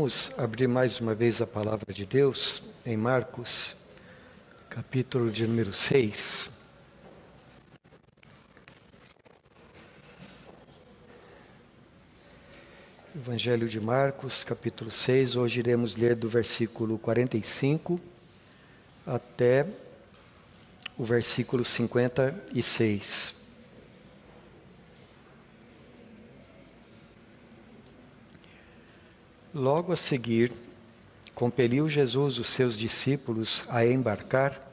Vamos abrir mais uma vez a palavra de Deus em Marcos, capítulo de número 6. Evangelho de Marcos, capítulo 6, hoje iremos ler do versículo 45 até o versículo 56. Logo a seguir, compeliu Jesus os seus discípulos a embarcar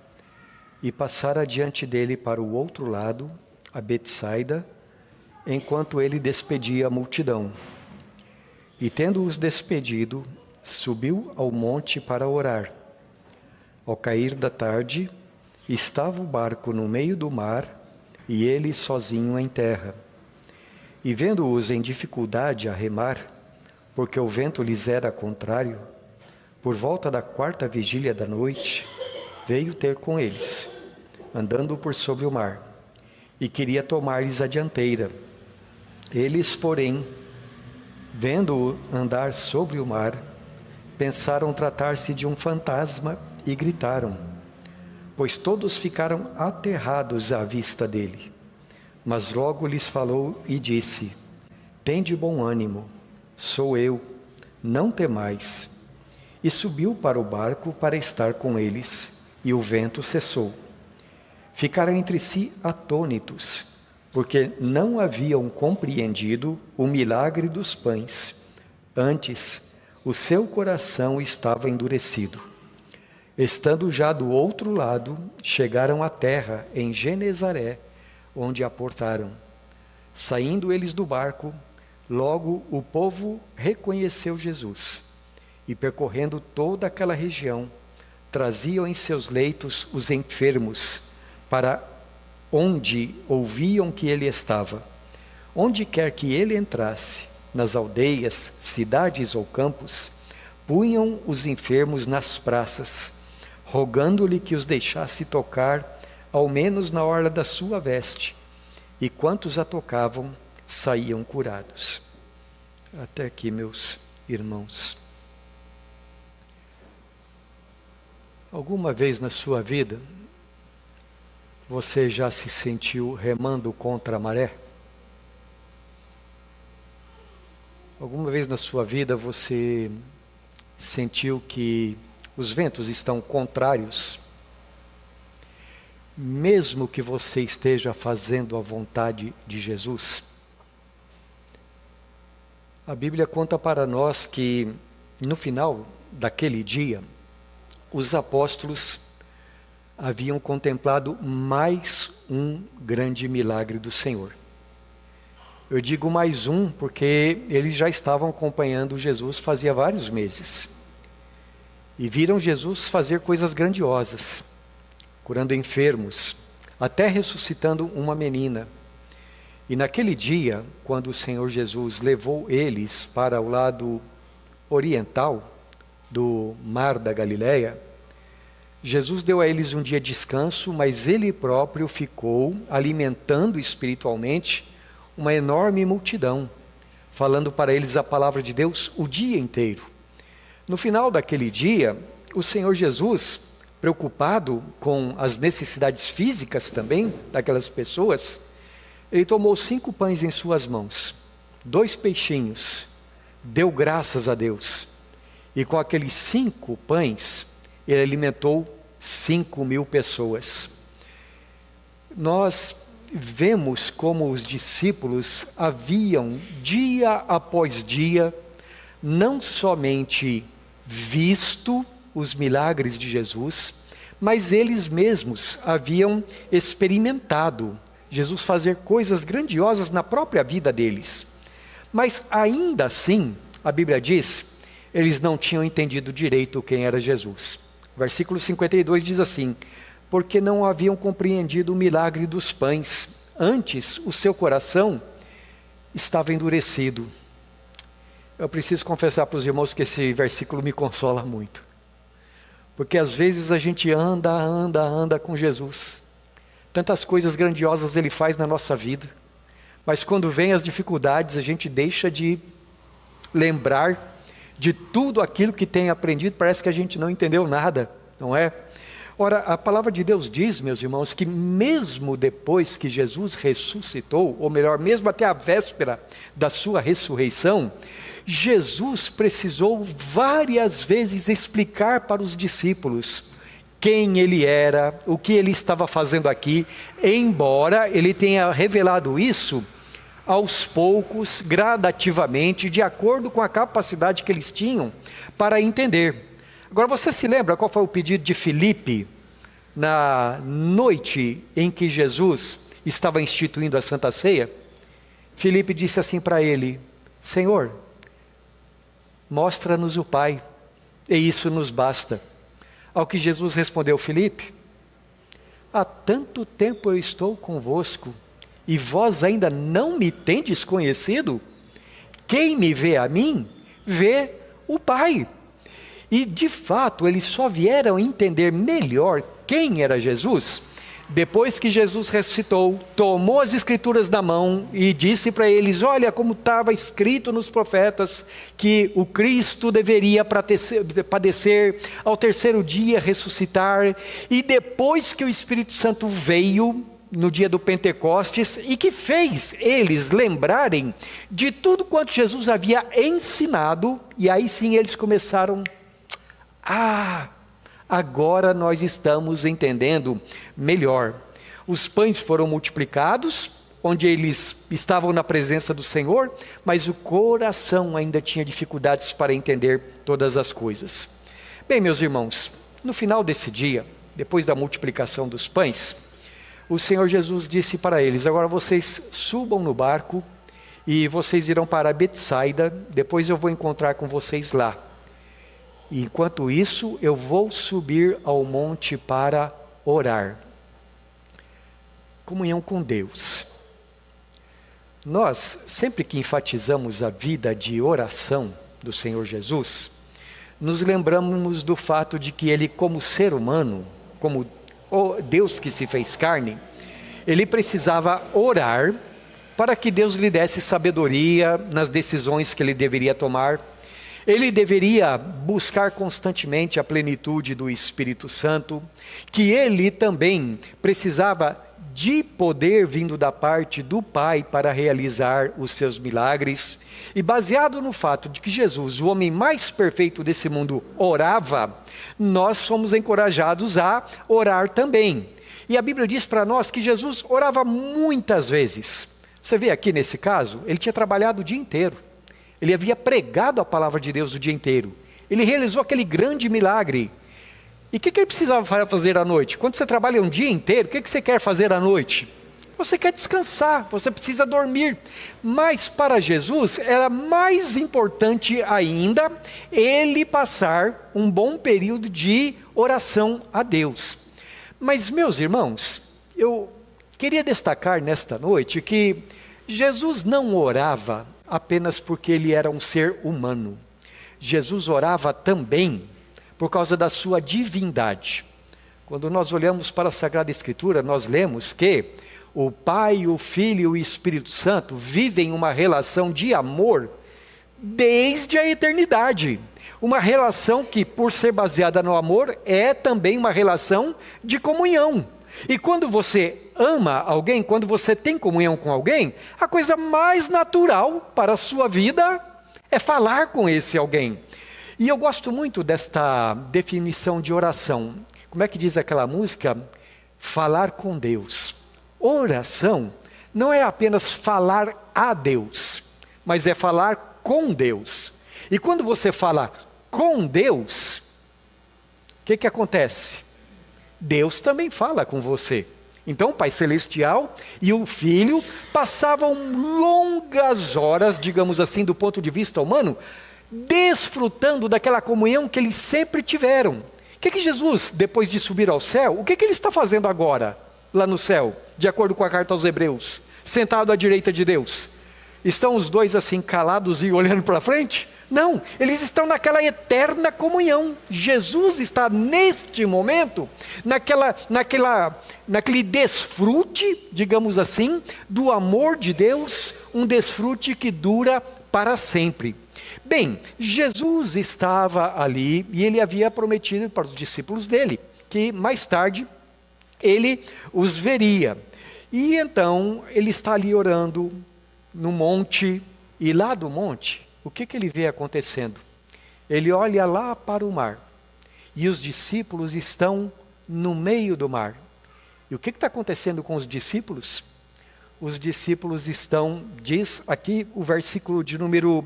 e passar adiante dele para o outro lado, a Betsaida, enquanto ele despedia a multidão. E tendo-os despedido, subiu ao monte para orar. Ao cair da tarde, estava o barco no meio do mar e ele sozinho em terra. E vendo-os em dificuldade a remar, porque o vento lhes era contrário, por volta da 4ª vigília da noite, veio ter com eles, andando por sobre o mar, e queria tomar-lhes a dianteira. Eles, porém, vendo-o andar sobre o mar, pensaram tratar-se de um fantasma e gritaram, pois todos ficaram aterrados à vista dele. Mas logo lhes falou e disse: tende bom ânimo, sou eu, não temais. E subiu para o barco para estar com eles, e o vento cessou. Ficaram entre si atônitos, porque não haviam compreendido o milagre dos pães. Antes, o seu coração estava endurecido. Estando já do outro lado, chegaram à terra, em Genezaré, onde aportaram. Saindo eles do barco, logo o povo reconheceu Jesus, e percorrendo toda aquela região, traziam em seus leitos os enfermos, para onde ouviam que ele estava. Onde quer que ele entrasse, nas aldeias, cidades ou campos, punham os enfermos nas praças, rogando-lhe que os deixasse tocar, ao menos na orla da sua veste, e quantos a tocavam, saíam curados. Até aqui, meus irmãos. Alguma vez na sua vida, você já se sentiu remando contra a maré? Alguma vez na sua vida você sentiu que os ventos estão contrários? Mesmo que você esteja fazendo a vontade de Jesus? A Bíblia conta para nós que, no final daquele dia, os apóstolos haviam contemplado mais um grande milagre do Senhor. Eu digo mais um porque eles já estavam acompanhando Jesus fazia vários meses. E viram Jesus fazer coisas grandiosas, curando enfermos, até ressuscitando uma menina. E naquele dia, quando o Senhor Jesus levou eles para o lado oriental do mar da Galileia, Jesus deu a eles um dia de descanso, mas ele próprio ficou alimentando espiritualmente uma enorme multidão, falando para eles a palavra de Deus o dia inteiro. No final daquele dia, o Senhor Jesus, preocupado com as necessidades físicas também daquelas pessoas, ele tomou 5 pães em suas mãos, 2 peixinhos, deu graças a Deus, e com aqueles 5 pães, ele alimentou 5.000 pessoas. Nós vemos como os discípulos haviam, dia após dia, não somente visto os milagres de Jesus, mas eles mesmos haviam experimentado Jesus fazer coisas grandiosas na própria vida deles. Mas ainda assim, a Bíblia diz, eles não tinham entendido direito quem era Jesus. Versículo 52 diz assim: porque não haviam compreendido o milagre dos pães, antes o seu coração estava endurecido. Eu preciso confessar para os irmãos que esse versículo me consola muito. Porque às vezes a gente anda com Jesus. Tantas coisas grandiosas ele faz na nossa vida. Mas quando vem as dificuldades, a gente deixa de lembrar de tudo aquilo que tem aprendido, parece que a gente não entendeu nada, não é? Ora, a palavra de Deus diz, meus irmãos, que mesmo depois que Jesus ressuscitou, ou melhor, mesmo até a véspera da sua ressurreição, Jesus precisou várias vezes explicar para os discípulos quem ele era, o que ele estava fazendo aqui, embora ele tenha revelado isso aos poucos, gradativamente, de acordo com a capacidade que eles tinham para entender. Agora, você se lembra qual foi o pedido de Filipe na noite em que Jesus estava instituindo a Santa Ceia? Filipe disse assim para ele: Senhor, mostra-nos o Pai, e isso nos basta. Ao que Jesus respondeu: Filipe, há tanto tempo eu estou convosco, e vós ainda não me tendes conhecido? Quem me vê a mim, vê o Pai. E de fato eles só vieram entender melhor quem era Jesus depois que Jesus ressuscitou, tomou as escrituras na mão e disse para eles: olha como estava escrito nos profetas, que o Cristo deveria padecer, ao terceiro dia ressuscitar, e depois que o Espírito Santo veio no dia do Pentecostes, e que fez eles lembrarem de tudo quanto Jesus havia ensinado, e aí sim eles começaram: agora nós estamos entendendo melhor. Os pães foram multiplicados, onde eles estavam na presença do Senhor, mas o coração ainda tinha dificuldades para entender todas as coisas. Bem, meus irmãos, no final desse dia, depois da multiplicação dos pães, o Senhor Jesus disse para eles: agora vocês subam no barco e vocês irão para Betsaida, depois eu vou encontrar com vocês lá. E enquanto isso, eu vou subir ao monte para orar. Comunhão com Deus. Nós, sempre que enfatizamos a vida de oração do Senhor Jesus, nos lembramos do fato de que Ele, como ser humano, como o Deus que se fez carne, Ele precisava orar para que Deus lhe desse sabedoria nas decisões que Ele deveria tomar. Ele deveria buscar constantemente a plenitude do Espírito Santo, que ele também precisava de poder vindo da parte do Pai para realizar os seus milagres. E baseado no fato de que Jesus, o homem mais perfeito desse mundo, orava, nós somos encorajados a orar também. E a Bíblia diz para nós que Jesus orava muitas vezes. Você vê aqui nesse caso, ele tinha trabalhado o dia inteiro. Ele havia pregado a palavra de Deus o dia inteiro. Ele realizou aquele grande milagre. E o que ele precisava fazer à noite? Quando você trabalha um dia inteiro, o que você quer fazer à noite? Você quer descansar, você precisa dormir. Mas para Jesus era mais importante ainda ele passar um bom período de oração a Deus. Mas, meus irmãos, eu queria destacar nesta noite que Jesus não orava apenas porque ele era um ser humano. Jesus orava também por causa da sua divindade. Quando nós olhamos para a Sagrada Escritura, nós lemos que o Pai, o Filho e o Espírito Santo vivem uma relação de amor desde a eternidade. Uma relação que, por ser baseada no amor, é também uma relação de comunhão. E quando você ama alguém, quando você tem comunhão com alguém, a coisa mais natural para a sua vida é falar com esse alguém. E eu gosto muito desta definição de oração. Como é que diz aquela música? Falar com Deus. Oração não é apenas falar a Deus, mas é falar com Deus. E quando você fala com Deus, o que acontece? Deus também fala com você. Então o Pai Celestial e o Filho passavam longas horas, digamos assim, do ponto de vista humano, desfrutando daquela comunhão que eles sempre tiveram. O que Jesus, depois de subir ao céu, o que ele está fazendo agora, lá no céu, de acordo com a carta aos Hebreus, sentado à direita de Deus? Estão os dois assim calados e olhando para frente? Não, eles estão naquela eterna comunhão. Jesus está neste momento, naquele desfrute, digamos assim, do amor de Deus, um desfrute que dura para sempre. Bem, Jesus estava ali e ele havia prometido para os discípulos dele que mais tarde ele os veria. E então ele está ali orando no monte, e lá do monte, o que ele vê acontecendo? Ele olha lá para o mar, e os discípulos estão no meio do mar. E o que está acontecendo com os discípulos? Os discípulos estão, diz aqui o versículo de número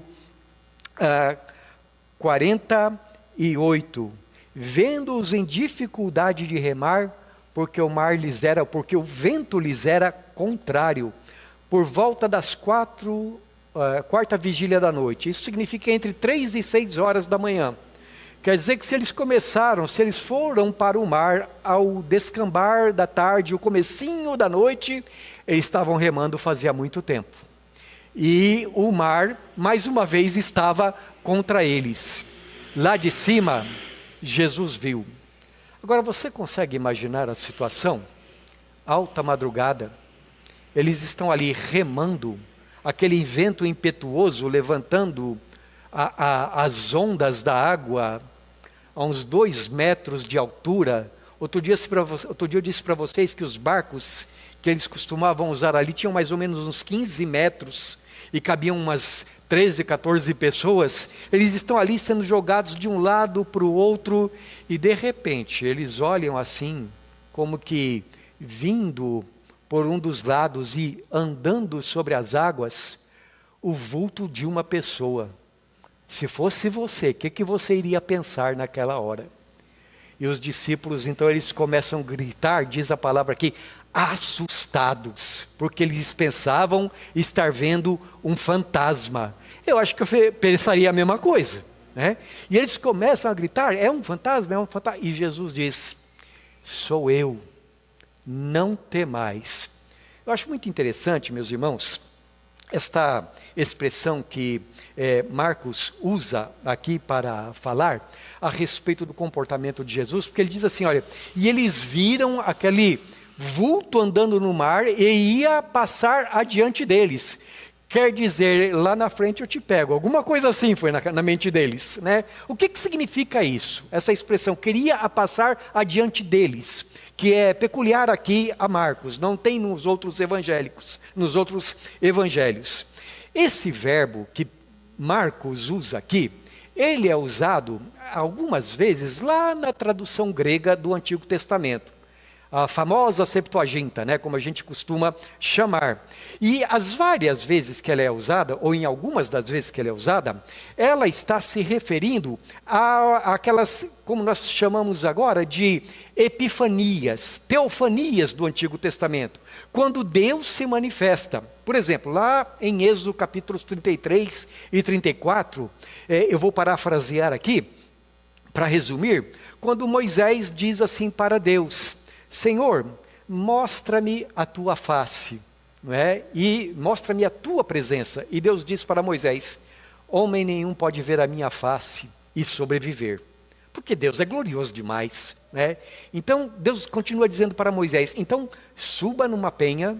48, vendo-os em dificuldade de remar, porque o vento lhes era contrário, por volta das quarta vigília da noite. Isso significa entre 3 e 6 horas da manhã. Quer dizer que se eles foram para o mar ao descambar da tarde, o comecinho da noite, eles estavam remando fazia muito tempo. E o mar, mais uma vez, estava contra eles. Lá de cima, Jesus viu. Agora, você consegue imaginar a situação? Alta madrugada, eles estão ali remando, aquele vento impetuoso levantando as ondas da água a uns 2 metros de altura. Outro dia eu disse para vocês que os barcos que eles costumavam usar ali tinham mais ou menos uns 15 metros e cabiam umas 13, 14 pessoas. Eles estão ali sendo jogados de um lado para o outro e de repente eles olham assim, como que vindo por um dos lados e andando sobre as águas, o vulto de uma pessoa. Se fosse você, o que você iria pensar naquela hora? E os discípulos, então, eles começam a gritar, diz a palavra aqui, assustados, porque eles pensavam estar vendo um fantasma. Eu acho que eu pensaria a mesma coisa, né? E eles começam a gritar, é um fantasma, é um fantasma. E Jesus diz, sou eu, não temais. Eu acho muito interessante, meus irmãos, esta expressão que Marcos usa aqui para falar a respeito do comportamento de Jesus, porque ele diz assim, olha, e eles viram aquele vulto andando no mar e ia passar adiante deles. Quer dizer, lá na frente eu te pego. Alguma coisa assim foi na mente deles, né? O que significa isso? Essa expressão, queria passar adiante deles, que é peculiar aqui a Marcos, não tem nos outros evangelhos. Esse verbo que Marcos usa aqui, ele é usado algumas vezes lá na tradução grega do Antigo Testamento. A famosa Septuaginta, né, como a gente costuma chamar. E as várias vezes que ela é usada, ou em algumas das vezes que ela é usada, ela está se referindo a aquelas, como nós chamamos agora, de epifanias, teofanias do Antigo Testamento. Quando Deus se manifesta. Por exemplo, lá em Êxodo capítulos 33 e 34, eu vou parafrasear aqui, para resumir, quando Moisés diz assim para Deus, Senhor, mostra-me a tua face, não é? E mostra-me a tua presença. E Deus diz para Moisés, homem nenhum pode ver a minha face e sobreviver, porque Deus é glorioso demais, né? Então Deus continua dizendo para Moisés, então suba numa penha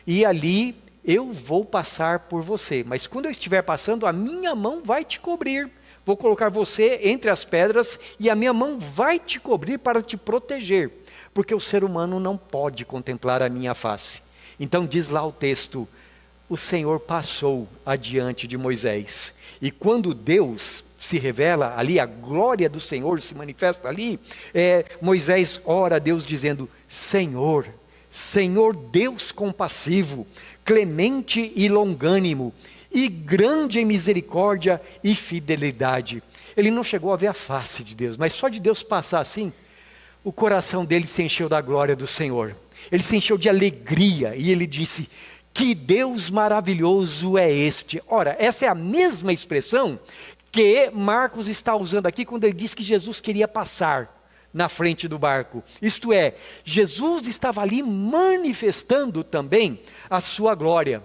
e ali eu vou passar por você, mas quando eu estiver passando a minha mão vai te cobrir, vou colocar você entre as pedras e a minha mão vai te cobrir para te proteger, porque o ser humano não pode contemplar a minha face. Então diz lá o texto, o Senhor passou adiante de Moisés. E quando Deus se revela ali, a glória do Senhor se manifesta ali, Moisés ora a Deus dizendo, Senhor, Senhor Deus compassivo, clemente e longânimo, e grande em misericórdia e fidelidade. Ele não chegou a ver a face de Deus, mas só de Deus passar assim, o coração dele se encheu da glória do Senhor. Ele se encheu de alegria e ele disse, que Deus maravilhoso é este. Ora, essa é a mesma expressão que Marcos está usando aqui quando ele diz que Jesus queria passar na frente do barco. Isto é, Jesus estava ali manifestando também a sua glória.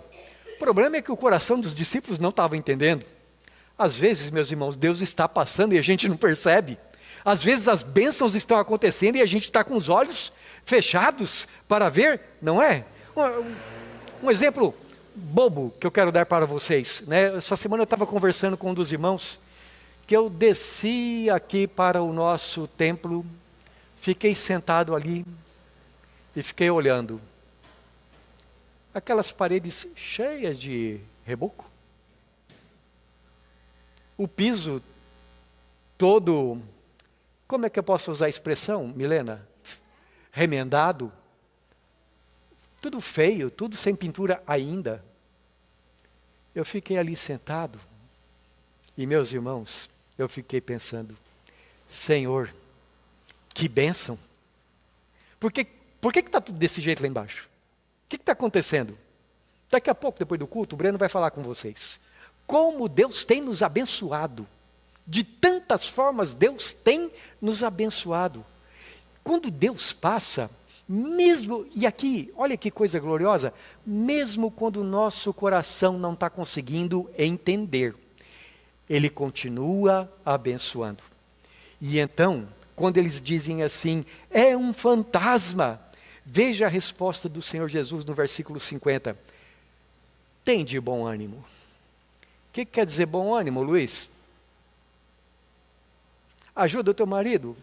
O problema é que o coração dos discípulos não estava entendendo. Às vezes, meus irmãos, Deus está passando e a gente não percebe. Às vezes as bênçãos estão acontecendo e a gente está com os olhos fechados para ver, não é? Um exemplo bobo que eu quero dar para vocês, né? Essa semana eu estava conversando com um dos irmãos, que eu desci aqui para o nosso templo, fiquei sentado ali e fiquei olhando. Aquelas paredes cheias de reboco. O piso todo, como é que eu posso usar a expressão, Milena? Remendado. Tudo feio, tudo sem pintura ainda. Eu fiquei ali sentado e, meus irmãos, eu fiquei pensando, Senhor, que bênção. Por que está tudo desse jeito lá embaixo? O que está acontecendo? Daqui a pouco, depois do culto, o Breno vai falar com vocês. Como Deus tem nos abençoado. De tantas formas Deus tem nos abençoado. Quando Deus passa, mesmo, e aqui, olha que coisa gloriosa, mesmo quando o nosso coração não está conseguindo entender, Ele continua abençoando. E então, quando eles dizem assim, é um fantasma, veja a resposta do Senhor Jesus no versículo 50. Tem de bom ânimo. O que quer dizer bom ânimo, Luiz? Ajuda o teu marido,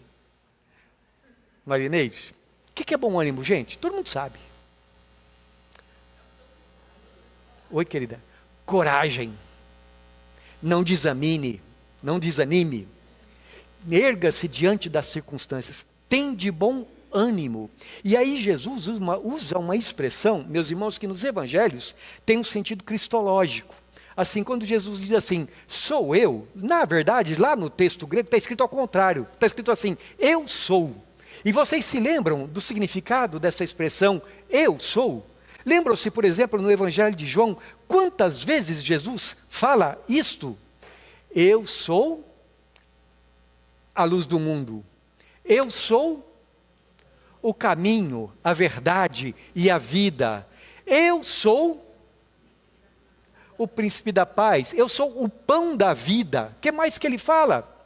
Marineide. O que é bom ânimo, gente? Todo mundo sabe. Oi, querida. Coragem. Não desanime. Não desanime. Erga-se diante das circunstâncias. Tem de bom ânimo. E aí Jesus usa uma expressão, meus irmãos, que nos evangelhos tem um sentido cristológico. Assim, quando Jesus diz assim, sou eu, na verdade, lá no texto grego está escrito ao contrário. Está escrito assim, eu sou. E vocês se lembram do significado dessa expressão, eu sou? Lembram-se, por exemplo, no Evangelho de João, quantas vezes Jesus fala isto? Eu sou a luz do mundo. Eu sou o caminho, a verdade e a vida. Eu sou o príncipe da paz. Eu sou o pão da vida. O que mais que ele fala?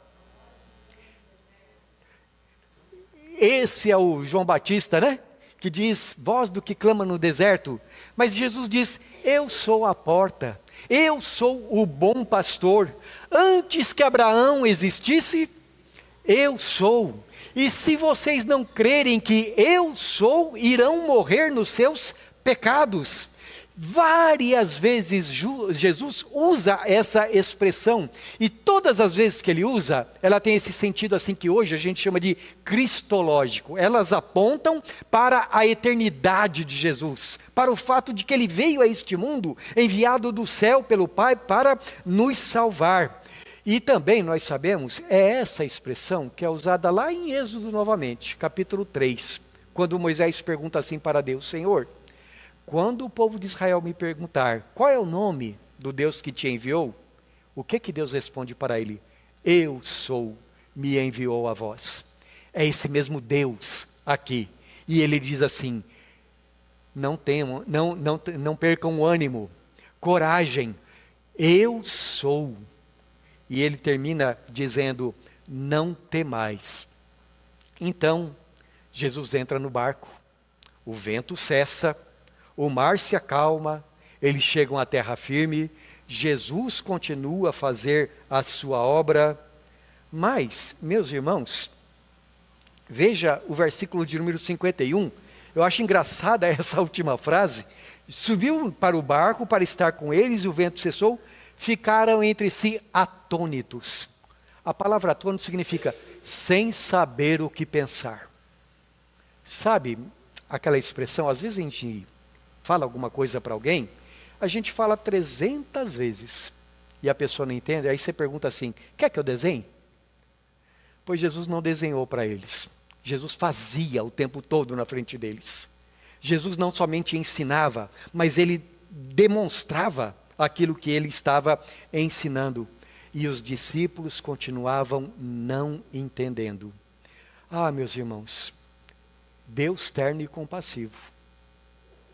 Esse é o João Batista, né? Que diz, voz do que clama no deserto. Mas Jesus diz, eu sou a porta. Eu sou o bom pastor. Antes que Abraão existisse, eu sou. E se vocês não crerem que eu sou, irão morrer nos seus pecados. Várias vezes Jesus usa essa expressão, e todas as vezes que ele usa, ela tem esse sentido assim que hoje a gente chama de cristológico. Elas apontam para a eternidade de Jesus, para o fato de que ele veio a este mundo, enviado do céu pelo Pai para nos salvar. E também nós sabemos, é essa expressão que é usada lá em Êxodo novamente, capítulo 3, quando Moisés pergunta assim para Deus, Senhor, quando o povo de Israel me perguntar, qual é o nome do Deus que te enviou? O que Deus responde para ele? Eu sou, me enviou a vós. É esse mesmo Deus aqui. E ele diz assim, não percam o ânimo, coragem, eu sou. E ele termina dizendo, não temais. Então, Jesus entra no barco, o vento cessa, o mar se acalma, eles chegam à terra firme, Jesus continua a fazer a sua obra. Mas, meus irmãos, veja o versículo de número 51, eu acho engraçada essa última frase. Subiu para o barco para estar com eles e o vento cessou, ficaram entre si atônitos. A palavra atônito significa sem saber o que pensar. Sabe aquela expressão, às vezes a gente fala alguma coisa para alguém, a gente fala 300 vezes e a pessoa não entende, aí você pergunta assim, quer que eu desenhe? Pois Jesus não desenhou para eles, Jesus fazia o tempo todo na frente deles. Jesus não somente ensinava, mas ele demonstrava aquilo que ele estava ensinando. E os discípulos continuavam não entendendo. Ah, meus irmãos, Deus terno e compassivo,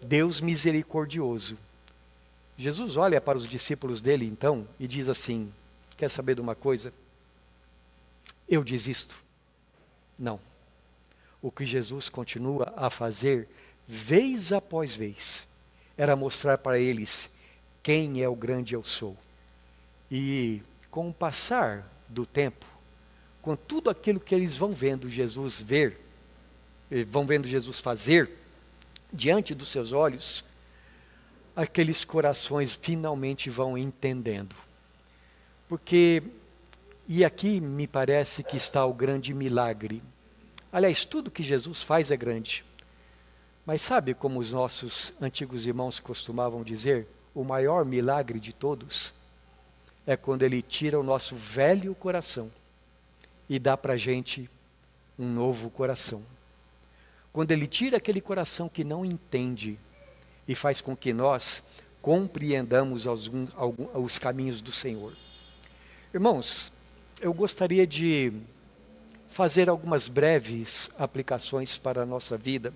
Deus misericordioso. Jesus olha para os discípulos dele então e diz assim, quer saber de uma coisa? Eu desisto. Não. O que Jesus continua a fazer, vez após vez, era mostrar para eles quem é o grande eu sou. E com o passar do tempo, com tudo aquilo que eles vão vendo Jesus vão vendo Jesus fazer diante dos seus olhos, aqueles corações finalmente vão entendendo. Porque, e aqui me parece que está o grande milagre. Aliás, tudo que Jesus faz é grande. Mas sabe como os nossos antigos irmãos costumavam dizer? O maior milagre de todos é quando Ele tira o nosso velho coração e dá para a gente um novo coração. Quando Ele tira aquele coração que não entende e faz com que nós compreendamos os caminhos do Senhor. Irmãos, eu gostaria de fazer algumas breves aplicações para a nossa vida,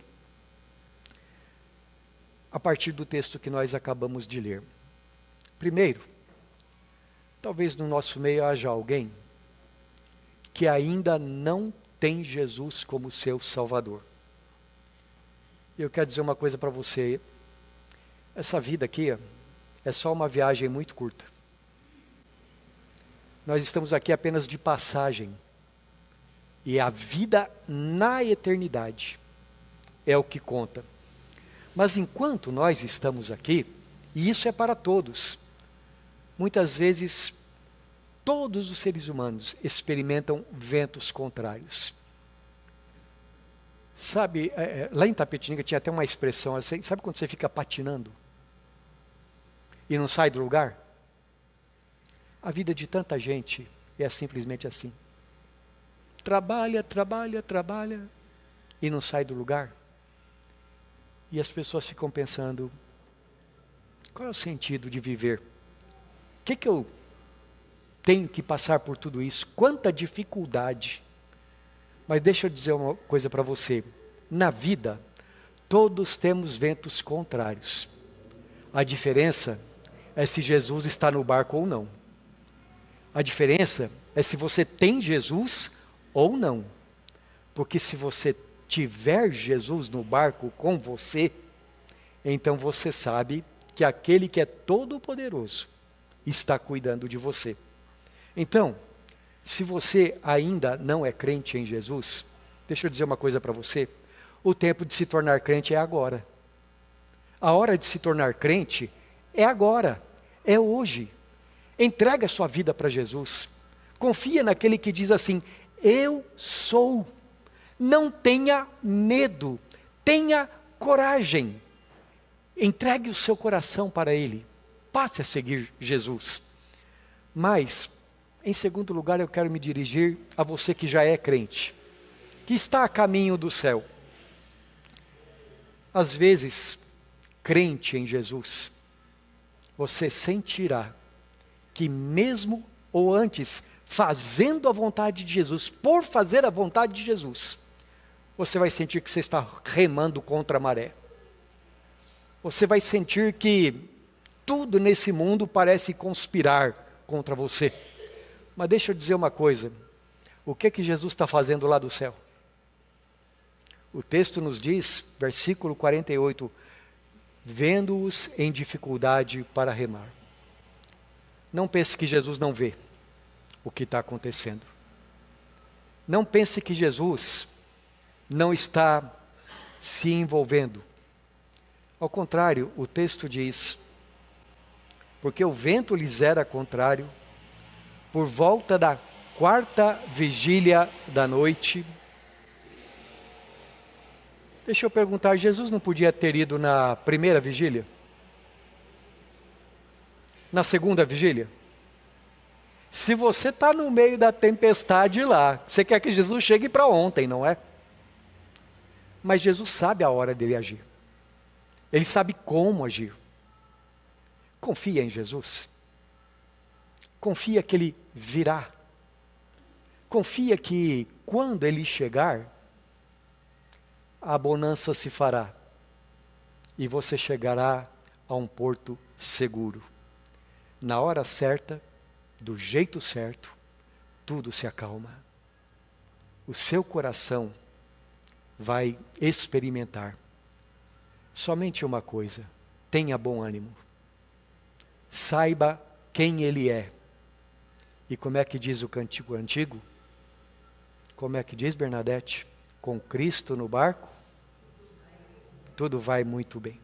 a partir do texto que nós acabamos de ler. Primeiro, talvez no nosso meio haja alguém que ainda não tem Jesus como seu Salvador. Eu quero dizer uma coisa para você, essa vida aqui é só uma viagem muito curta. Nós estamos aqui apenas de passagem. E a vida na eternidade é o que conta. Mas enquanto nós estamos aqui, e isso é para todos, muitas vezes todos os seres humanos experimentam ventos contrários. Sabe, lá em Tapetininga tinha até uma expressão assim, sabe quando você fica patinando e não sai do lugar? A vida de tanta gente é simplesmente assim. Trabalha, trabalha, trabalha e não sai do lugar. E as pessoas ficam pensando, qual é o sentido de viver? O que eu tenho que passar por tudo isso? Quanta dificuldade. Mas deixa eu dizer uma coisa para você. Na vida, todos temos ventos contrários. A diferença é se Jesus está no barco ou não. A diferença é se você tem Jesus ou não. Porque se você tiver Jesus no barco com você, então você sabe que aquele que é todo-poderoso está cuidando de você. Então, se você ainda não é crente em Jesus, deixa eu dizer uma coisa para você, o tempo de se tornar crente é agora. A hora de se tornar crente é agora, é hoje. Entrega a sua vida para Jesus. Confia naquele que diz assim, eu sou. Não tenha medo, tenha coragem. Entregue o seu coração para Ele. Passe a seguir Jesus. Mas, em segundo lugar, eu quero me dirigir a você que já é crente, que está a caminho do céu. Às vezes, crente em Jesus, você sentirá que mesmo ou antes, fazendo a vontade de Jesus, por fazer a vontade de Jesus, você vai sentir que você está remando contra a maré. Você vai sentir que tudo nesse mundo parece conspirar contra você. Mas deixa eu dizer uma coisa, o que Jesus está fazendo lá do céu? O texto nos diz, versículo 48, vendo-os em dificuldade para remar. Não pense que Jesus não vê o que está acontecendo. Não pense que Jesus não está se envolvendo. Ao contrário, o texto diz, porque o vento lhes era contrário, por volta da 4ª vigília da noite. Deixa eu perguntar, Jesus não podia ter ido na 1ª vigília? Na 2ª vigília? Se você está no meio da tempestade lá, você quer que Jesus chegue para ontem, não é? Mas Jesus sabe a hora dele agir. Ele sabe como agir. Confia em Jesus. Confia que Ele virá. Confia que quando Ele chegar, a bonança se fará. E você chegará a um porto seguro. Na hora certa, do jeito certo, tudo se acalma. O seu coração vai experimentar somente uma coisa: tenha bom ânimo. saiba quem Ele é. E como é que diz o cântico antigo? Como é que diz, Bernadette? Com Cristo no barco, tudo vai muito bem.